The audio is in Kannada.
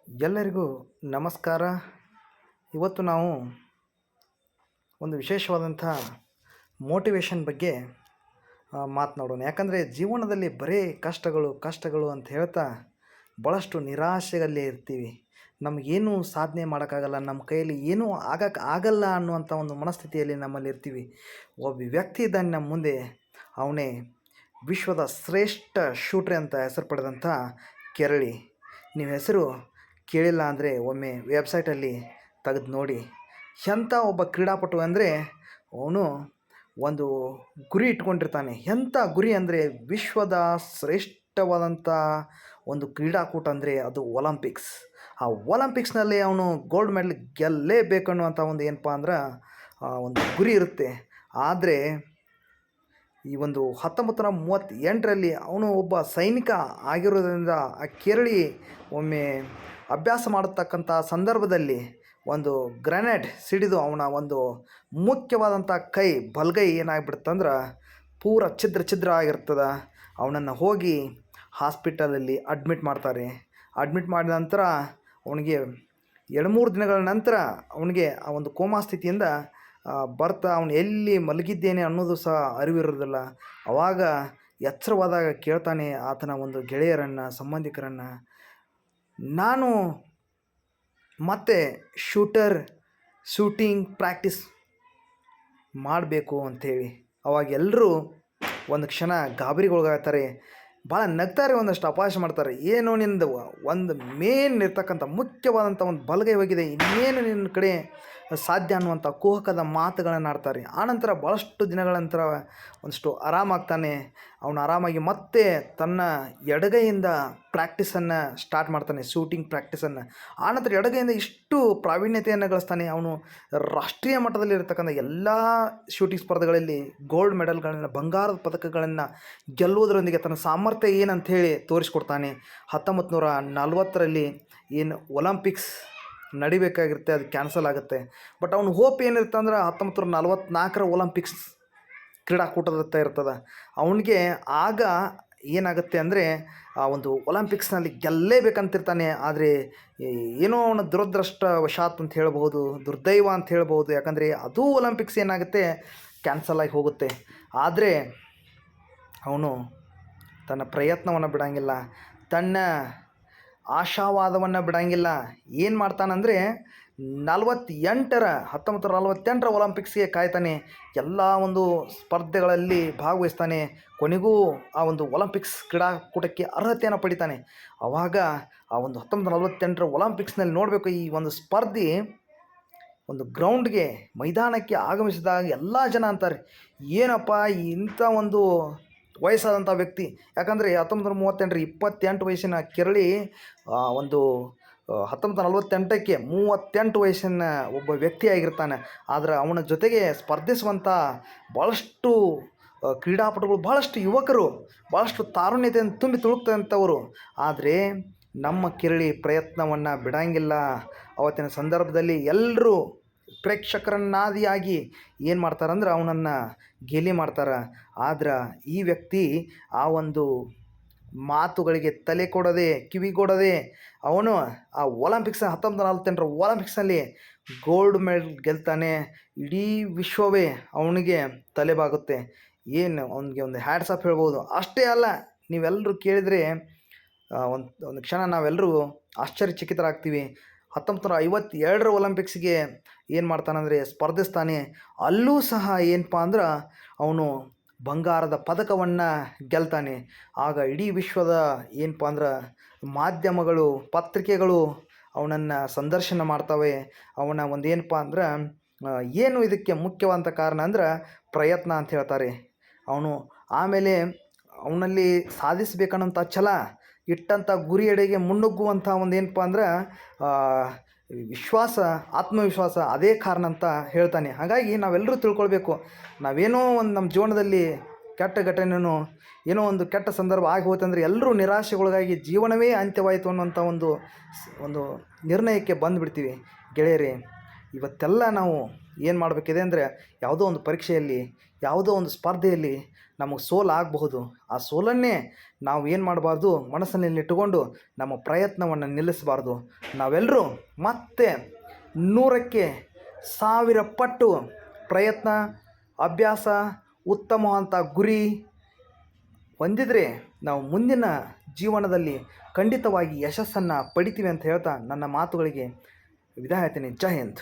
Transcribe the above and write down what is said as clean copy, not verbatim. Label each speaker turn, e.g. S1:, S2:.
S1: ಎಲ್ಲರಿಗೂ ನಮಸ್ಕಾರ. ಇವತ್ತು ನಾವು ಒಂದು ವಿಶೇಷವಾದಂಥ ಮೋಟಿವೇಶನ್ ಬಗ್ಗೆ ಮಾತನಾಡೋಣ. ಯಾಕಂದರೆ ಜೀವನದಲ್ಲಿ ಬರೀ ಕಷ್ಟಗಳು ಕಷ್ಟಗಳು ಅಂತ ಹೇಳ್ತಾ ಭಾಳಷ್ಟು ನಿರಾಶೆಯಲ್ಲೇ ಇರ್ತೀವಿ. ನಮಗೇನು ಸಾಧನೆ ಮಾಡೋಕ್ಕಾಗಲ್ಲ, ನಮ್ಮ ಕೈಯಲ್ಲಿ ಏನೂ ಆಗಲ್ಲ ಅನ್ನುವಂಥ ಒಂದು ಮನಸ್ಥಿತಿಯಲ್ಲಿ ನಮ್ಮಲ್ಲಿ ಇರ್ತೀವಿ. ಒಬ್ಬ ವ್ಯಕ್ತಿ ಇದ್ದಾನೆ ನಮ್ಮ ಮುಂದೆ, ಅವನೇ ವಿಶ್ವದ ಶ್ರೇಷ್ಠ ಶೂಟ್ರಿ ಅಂತ ಹೆಸರು ಪಡೆದಂಥ ಕೆರಳಿ. ನೀವು ಹೆಸರು ಕೇಳಿಲ್ಲ ಅಂದರೆ ಒಮ್ಮೆ ವೆಬ್ಸೈಟಲ್ಲಿ ತೆಗೆದು ನೋಡಿ. ಎಂಥ ಒಬ್ಬ ಕ್ರೀಡಾಪಟು ಅಂದರೆ ಅವನು ಒಂದು ಗುರಿ ಇಟ್ಕೊಂಡಿರ್ತಾನೆ. ಎಂಥ ಗುರಿ ಅಂದರೆ ವಿಶ್ವದ ಶ್ರೇಷ್ಠವಾದಂಥ ಒಂದು ಕ್ರೀಡಾಕೂಟ ಅಂದರೆ ಅದು ಒಲಂಪಿಕ್ಸ್. ಆ ಒಲಂಪಿಕ್ಸ್ನಲ್ಲಿ ಅವನು ಗೋಲ್ಡ್ ಮೆಡಲ್ ಗೆಲ್ಲೇಬೇಕನ್ನುವಂಥ ಒಂದು ಏನಪ್ಪ ಅಂದ್ರೆ ಒಂದು ಗುರಿ ಇರುತ್ತೆ. ಆದರೆ ಈ ಒಂದು 1938ರಲ್ಲಿ ಅವನು ಒಬ್ಬ ಸೈನಿಕ ಆಗಿರೋದ್ರಿಂದ ಆ ಕೇರಳಿ ಒಮ್ಮೆ ಅಭ್ಯಾಸ ಮಾಡತಕ್ಕಂಥ ಸಂದರ್ಭದಲ್ಲಿ ಒಂದು ಗ್ರೆನೇಡ್ ಸಿಡಿದು ಅವನ ಒಂದು ಮುಖ್ಯವಾದಂಥ ಕೈ ಬಲಗೈ ಏನಾಗ್ಬಿಡ್ತಂದ್ರೆ ಪೂರ ಛಿದ್ರ ಆಗಿರ್ತದೆ. ಅವನನ್ನು ಹೋಗಿ ಹಾಸ್ಪಿಟಲಲ್ಲಿ ಅಡ್ಮಿಟ್ ಮಾಡ್ತಾರೆ. ಅಡ್ಮಿಟ್ ಮಾಡಿದ ನಂತರ ಅವನಿಗೆ 2-3 ದಿನಗಳ ನಂತರ ಅವನಿಗೆ ಆ ಒಂದು ಕೋಮಾ ಸ್ಥಿತಿಯಿಂದ ಬರ್ತಾ ಅವನು ಎಲ್ಲಿ ಮಲಗಿದ್ದೇನೆ ಅನ್ನೋದು ಸಹ ಅರಿವಿರೋದಿಲ್ಲ. ಆವಾಗ ಎಚ್ಚರವಾದಾಗ ಕೇಳ್ತಾನೆ ಆತನ ಒಂದು ಗೆಳೆಯರನ್ನು, ಸಂಬಂಧಿಕರನ್ನು, ನಾನು ಮತ್ತೆ ಶೂಟಿಂಗ್ ಪ್ರಾಕ್ಟೀಸ್ ಮಾಡಬೇಕು ಅಂಥೇಳಿ. ಅವಾಗ ಎಲ್ಲರೂ ಒಂದು ಕ್ಷಣ ಗಾಬರಿಗೊಳಗಾಗ್ತಾರೆ, ಭಾಳ ನಗ್ತಾರೆ, ಒಂದಷ್ಟು ಅಪಹಾಸ್ಯ ಮಾಡ್ತಾರೆ. ಏನು ನಿಂದು ಒಂದು ಮೇನ್ ಇರ್ತಕ್ಕಂಥ ಮುಖ್ಯವಾದಂಥ ಒಂದು ಬಲಗೈ ಹೋಗಿದೆ, ಇನ್ನೇನು ನಿನ್ನ ಕಡೆ ಸಾಧ್ಯ ಅನ್ನುವಂಥ ಕುಹಕದ ಮಾತುಗಳನ್ನು ಆಡ್ತಾರೆ. ಆನಂತರ ಭಾಳಷ್ಟು ದಿನಗಳ ನಂತರ ಒಂದಷ್ಟು ಆರಾಮಾಗ್ತಾನೆ. ಅವನು ಆರಾಮಾಗಿ ಮತ್ತೆ ತನ್ನ ಎಡಗೈಯಿಂದ ಪ್ರಾಕ್ಟೀಸನ್ನು ಸ್ಟಾರ್ಟ್ ಮಾಡ್ತಾನೆ, ಶೂಟಿಂಗ್ ಪ್ರಾಕ್ಟೀಸನ್ನು. ಆನಂತರ ಎಡಗೈಯಿಂದ ಇಷ್ಟು ಪ್ರಾವೀಣ್ಯತೆಯನ್ನು ಗಳಿಸ್ತಾನೆ. ಅವನು ರಾಷ್ಟ್ರೀಯ ಮಟ್ಟದಲ್ಲಿ ಇರತಕ್ಕಂಥ ಎಲ್ಲ ಶೂಟಿಂಗ್ ಸ್ಪರ್ಧೆಗಳಲ್ಲಿ ಗೋಲ್ಡ್ ಮೆಡಲ್ಗಳನ್ನು, ಬಂಗಾರದ ಪದಕಗಳನ್ನು ಗೆಲ್ಲುವುದರೊಂದಿಗೆ ತನ್ನ ಸಾಮರ್ಥ್ಯ ಏನಂಥೇಳಿ ತೋರಿಸ್ಕೊಡ್ತಾನೆ. 1940ರಲ್ಲಿ ಏನು ಒಲಂಪಿಕ್ಸ್ ನಡಿಬೇಕಾಗಿರುತ್ತೆ, ಅದು ಕ್ಯಾನ್ಸಲ್ ಆಗುತ್ತೆ. ಬಟ್ ಅವನ ಹೋಪ್ ಏನಿರುತ್ತೆ ಅಂದ್ರೆ 1944ರ ಒಲಂಪಿಕ್ಸ್ ಕ್ರೀಡಾಕೂಟದತ್ತ ಇರ್ತದೆ. ಅವನಿಗೆ ಆಗ ಏನಾಗುತ್ತೆ ಅಂದರೆ ಆ ಒಂದು ಒಲಂಪಿಕ್ಸ್ನಲ್ಲಿ ಗೆಲ್ಲೇಬೇಕಂತಿರ್ತಾನೆ. ಆದರೆ ಏನೋ ಅವನ ದುರದೃಷ್ಟವಶಾತ್ ಅಂತ ಹೇಳ್ಬೋದು, ದುರ್ದೈವ ಅಂತ ಹೇಳ್ಬೋದು. ಯಾಕಂದರೆ ಅದು ಒಲಂಪಿಕ್ಸ್ ಏನಾಗುತ್ತೆ ಕ್ಯಾನ್ಸಲ್ ಆಗಿ ಹೋಗುತ್ತೆ. ಆದರೆ ಅವನು ತನ್ನ ಪ್ರಯತ್ನವನ್ನು ಬಿಡೋಂಗಿಲ್ಲ, ತನ್ನ ಆಶಾವಾದವನ್ನು ಬಿಡೋಂಗಿಲ್ಲ. ಏನು ಮಾಡ್ತಾನಂದರೆ 1948ರ ಒಲಂಪಿಕ್ಸ್ಗೆ ಕಾಯ್ತಾನೆ. ಎಲ್ಲ ಒಂದು ಸ್ಪರ್ಧೆಗಳಲ್ಲಿ ಭಾಗವಹಿಸ್ತಾನೆ. ಕೊನೆಗೂ ಆ ಒಂದು ಒಲಂಪಿಕ್ಸ್ ಕ್ರೀಡಾಕೂಟಕ್ಕೆ ಅರ್ಹತೆಯನ್ನು ಪಡಿತಾನೆ. ಆವಾಗ ಆ ಒಂದು 1948ರ ಒಲಂಪಿಕ್ಸ್ನಲ್ಲಿ ನೋಡಬೇಕು, ಈ ಒಂದು ಸ್ಪರ್ಧೆ ಒಂದು ಗ್ರೌಂಡ್ಗೆ, ಮೈದಾನಕ್ಕೆ ಆಗಮಿಸಿದಾಗ ಎಲ್ಲ ಜನ ಅಂತಾರೆ, ಏನಪ್ಪ ಇಂಥ ಒಂದು ವಯಸ್ಸಾದಂಥ ವ್ಯಕ್ತಿ. ಯಾಕಂದರೆ 1938 28 ವಯಸ್ಸಿನ ಕೆರಳಿ ಒಂದು 1948ಕ್ಕೆ 38 ವಯಸ್ಸಿನ ಒಬ್ಬ ವ್ಯಕ್ತಿಯಾಗಿರ್ತಾನೆ. ಆದರೆ ಅವನ ಜೊತೆಗೆ ಸ್ಪರ್ಧಿಸುವಂಥ ಭಾಳಷ್ಟು ಕ್ರೀಡಾಪಟುಗಳು, ಭಾಳಷ್ಟು ಯುವಕರು, ಭಾಳಷ್ಟು ತಾರುಣ್ಯತೆಯನ್ನು ತುಂಬಿ ತುಳುಕ್ತಂಥವರು. ಆದರೆ ನಮ್ಮ ಕೆರಳಿ ಪ್ರಯತ್ನವನ್ನು ಬಿಡೋಂಗಿಲ್ಲ. ಅವತ್ತಿನ ಸಂದರ್ಭದಲ್ಲಿ ಎಲ್ಲರೂ ಪ್ರೇಕ್ಷಕರನ್ನಾದಿಯಾಗಿ ಏನು ಮಾಡ್ತಾರಂದ್ರೆ ಅವನನ್ನು ಗೇಲಿ ಮಾಡ್ತಾರೆ. ಆದ್ರೆ ಈ ವ್ಯಕ್ತಿ ಆ ಒಂದು ಮಾತುಗಳಿಗೆ ತಲೆ ಕೊಡದೆ, ಕಿವಿ ಕೊಡದೆ ಅವನು ಆ ಒಲಂಪಿಕ್ಸ್ 1948ರ ಒಲಂಪಿಕ್ಸ್ನಲ್ಲಿ ಗೋಲ್ಡ್ ಮೆಡಲ್ ಗೆಲ್ತಾನೆ. ಇಡೀ ವಿಶ್ವವೇ ಅವನಿಗೆ ತಲೆಬಾಗುತ್ತೆ. ಏನು ಅವನಿಗೆ ಒಂದು ಹ್ಯಾಟ್ಸ್ ಆಫ್ ಹೇಳ್ಬೋದು. ಅಷ್ಟೇ ಅಲ್ಲ, ನೀವೆಲ್ಲರೂ ಕೇಳಿದರೆ ಒಂದು ಕ್ಷಣ ನಾವೆಲ್ಲರೂ ಆಶ್ಚರ್ಯಚಕಿತರಾಗ್ತೀವಿ. 1952ರ ಒಲಂಪಿಕ್ಸ್ಗೆ ಏನು ಮಾಡ್ತಾನಂದರೆ ಸ್ಪರ್ಧಿಸ್ತಾನೆ. ಅಲ್ಲೂ ಸಹ ಏನಪ್ಪ ಅಂದ್ರೆ ಅವನು ಬಂಗಾರದ ಪದಕವನ್ನು ಗೆಲ್ತಾನೆ. ಆಗ ಇಡೀ ವಿಶ್ವದ ಏನಪ್ಪ ಅಂದ್ರೆ ಮಾಧ್ಯಮಗಳು, ಪತ್ರಿಕೆಗಳು ಅವನನ್ನು ಸಂದರ್ಶನ ಮಾಡ್ತವೆ. ಅವನ ಒಂದು ಏನಪ್ಪ ಅಂದ್ರೆ ಏನು ಇದಕ್ಕೆ ಮುಖ್ಯವಾದಂಥ ಕಾರಣ ಅಂದ್ರೆ ಪ್ರಯತ್ನ ಅಂತ ಹೇಳ್ತಾರೆ. ಅವನು ಆಮೇಲೆ ಅವನಲ್ಲಿ ಸಾಧಿಸಬೇಕನ್ನೋಂಥ ಛಲ, ಇಟ್ಟಂಥ ಗುರಿಯೆಡೆಗೆ ಮುನ್ನುಗ್ಗುವಂಥ ಒಂದು ಏನಪ್ಪ ಅಂದ್ರೆ ವಿಶ್ವಾಸ, ಆತ್ಮವಿಶ್ವಾಸ, ಅದೇ ಕಾರಣ ಅಂತ ಹೇಳ್ತಾನೆ. ಹಾಗಾಗಿ ನಾವೆಲ್ಲರೂ ತಿಳ್ಕೊಳ್ಬೇಕು, ನಾವೇನೋ ಒಂದು ನಮ್ಮ ಜೀವನದಲ್ಲಿ ಕೆಟ್ಟ ಘಟನೆಯೂ, ಏನೋ ಒಂದು ಕೆಟ್ಟ ಸಂದರ್ಭ ಆಗಿ ಹೋಯ್ತಂದರೆ ಎಲ್ಲರೂ ನಿರಾಶೆಗೊಳಗಾಗಿ ಜೀವನವೇ ಅಂತ್ಯವಾಯಿತು ಅನ್ನುವಂಥ ಒಂದು ನಿರ್ಣಯಕ್ಕೆ ಬಂದುಬಿಡ್ತೀವಿ. ಗೆಳೆಯರೇ, ಇವತ್ತೆಲ್ಲ ನಾವು ಏನು ಮಾಡಬೇಕಿದೆ ಅಂದರೆ ಯಾವುದೋ ಒಂದು ಪರೀಕ್ಷೆಯಲ್ಲಿ, ಯಾವುದೋ ಒಂದು ಸ್ಪರ್ಧೆಯಲ್ಲಿ ನಮಗೆ ಸೋಲಾಗಬಹುದು. ಆ ಸೋಲನ್ನೇ ನಾವು ಏನು ಮಾಡಬಾರ್ದು, ಮನಸ್ಸಿನಲ್ಲಿಟ್ಟುಕೊಂಡು ನಮ್ಮ ಪ್ರಯತ್ನವನ್ನು ನಿಲ್ಲಿಸಬಾರ್ದು. ನಾವೆಲ್ಲರೂ ಮತ್ತೆ 100ಕ್ಕೆ 1000 ಪಟ್ಟು ಪ್ರಯತ್ನ, ಅಭ್ಯಾಸ, ಉತ್ತಮವಾದಂಥ ಗುರಿ ಹೊಂದಿದರೆ ನಾವು ಮುಂದಿನ ಜೀವನದಲ್ಲಿ ಖಂಡಿತವಾಗಿ ಯಶಸ್ಸನ್ನು ಪಡಿತೀವಿ ಅಂತ ಹೇಳ್ತಾ ನನ್ನ ಮಾತುಗಳಿಗೆ ವಿದಾಯ ಹೇಳ್ತೀನಿ. ಜೈ ಹಿಂದ್.